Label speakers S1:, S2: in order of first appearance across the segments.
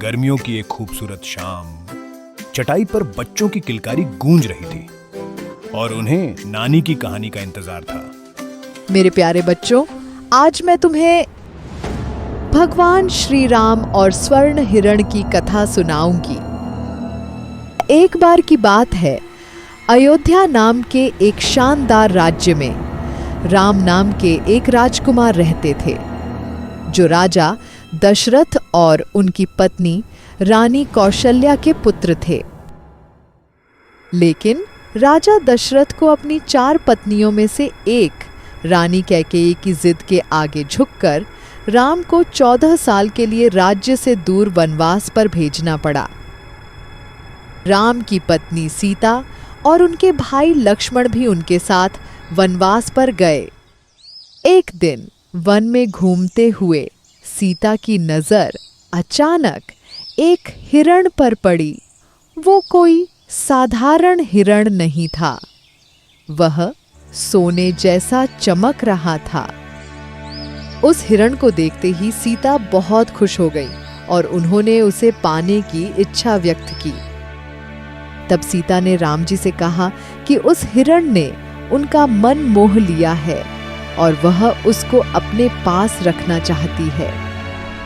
S1: गर्मियों की एक खूबसूरत शाम चटाई पर बच्चों की किलकारी गूंज रही थी और उन्हें नानी की कहानी का इंतजार था।
S2: मेरे प्यारे बच्चों, आज मैं तुम्हें भगवान श्री राम और स्वर्ण हिरण की कथा सुनाऊंगी। एक बार की बात है, अयोध्या नाम के एक शानदार राज्य में राम नाम के एक राजकुमार रहते थे, जो राजा दशरथ और उनकी पत्नी रानी कौशल्या के पुत्र थे। लेकिन राजा दशरथ को अपनी 4 पत्नियों में से एक रानी कैकेयी की जिद के आगे झुककर राम को 14 साल के लिए राज्य से दूर वनवास पर भेजना पड़ा। राम की पत्नी सीता और उनके भाई लक्ष्मण भी उनके साथ वनवास पर गए। एक दिन वन में घूमते हुए सीता की नजर अचानक एक हिरण पर पड़ी। वो कोई साधारण हिरण नहीं था, वह सोने जैसा चमक रहा था। उस हिरण को देखते ही सीता बहुत खुश हो गई और उन्होंने उसे पाने की इच्छा व्यक्त की। तब सीता ने राम जी से कहा कि उस हिरण ने उनका मन मोह लिया है और वह उसको अपने पास रखना चाहती है।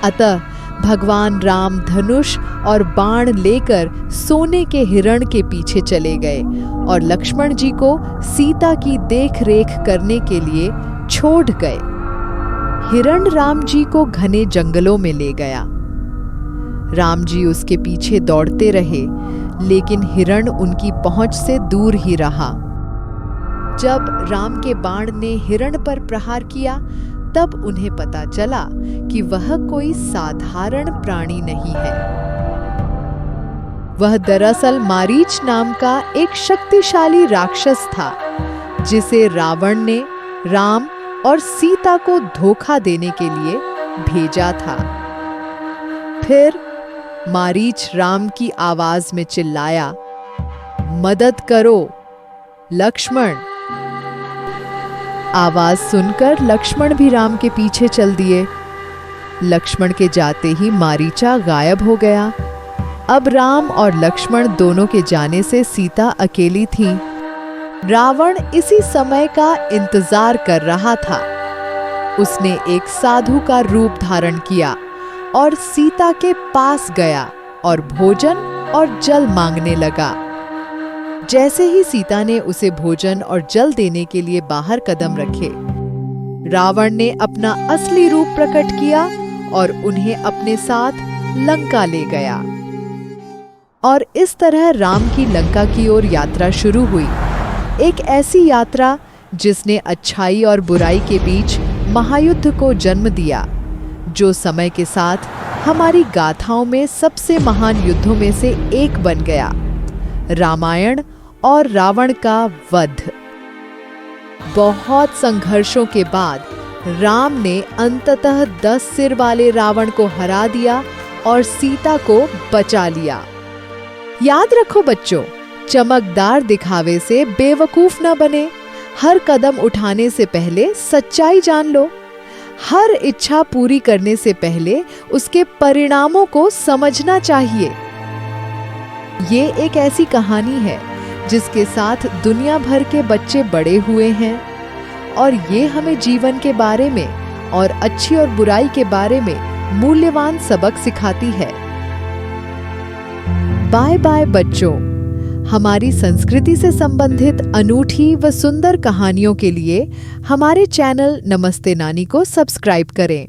S2: अतः भगवान राम धनुष और बाण लेकर सोने के हिरण के पीछे चले गए और लक्ष्मण जी को सीता की देख रेख करने के लिए छोड़ गए। हिरण राम जी को घने जंगलों में ले गया। राम जी उसके पीछे दौड़ते रहे, लेकिन हिरण उनकी पहुंच से दूर ही रहा। जब राम के बाण ने हिरण पर प्रहार किया, तब उन्हें पता चला कि वह कोई साधारण प्राणी नहीं है। वह दरअसल मारीच नाम का एक शक्तिशाली राक्षस था, जिसे रावण ने राम और सीता को धोखा देने के लिए भेजा था। फिर मारीच राम की आवाज में चिल्लाया, मदद करो लक्ष्मण। आवाज सुनकर लक्ष्मण भी राम के पीछे चल दिए। लक्ष्मण के जाते ही मारीचा गायब हो गया। अब राम और लक्ष्मण दोनों के जाने से सीता अकेली थी। रावण इसी समय का इंतजार कर रहा था। उसने एक साधु का रूप धारण किया और सीता के पास गया और भोजन और जल मांगने लगा। जैसे ही सीता ने उसे भोजन और जल देने के लिए बाहर कदम रखे, रावण ने अपना असली रूप प्रकट किया और उन्हें अपने साथ लंका ले गया। और इस तरह राम की लंका की ओर यात्रा शुरू हुई। एक ऐसी यात्रा जिसने अच्छाई और बुराई के बीच महायुद्ध को जन्म दिया, जो समय के साथ हमारी गाथाओं में सबसे महान युद्धों में से एक बन गया, रामायण और रावण का वध। बहुत संघर्षों के बाद राम ने अंततः 10 सिर वाले रावण को हरा दिया और सीता को बचा लिया। याद रखो बच्चों, चमकदार दिखावे से बेवकूफ न बने। हर कदम उठाने से पहले सच्चाई जान लो। हर इच्छा पूरी करने से पहले उसके परिणामों को समझना चाहिए। ये एक ऐसी कहानी है जिसके साथ दुनिया भर के बच्चे बड़े हुए हैं और ये हमें जीवन के बारे में और अच्छी और बुराई के बारे में मूल्यवान सबक सिखाती है। बाय बाय बच्चों। हमारी संस्कृति से संबंधित अनूठी व सुंदर कहानियों के लिए हमारे चैनल नमस्ते नानी को सब्सक्राइब करें।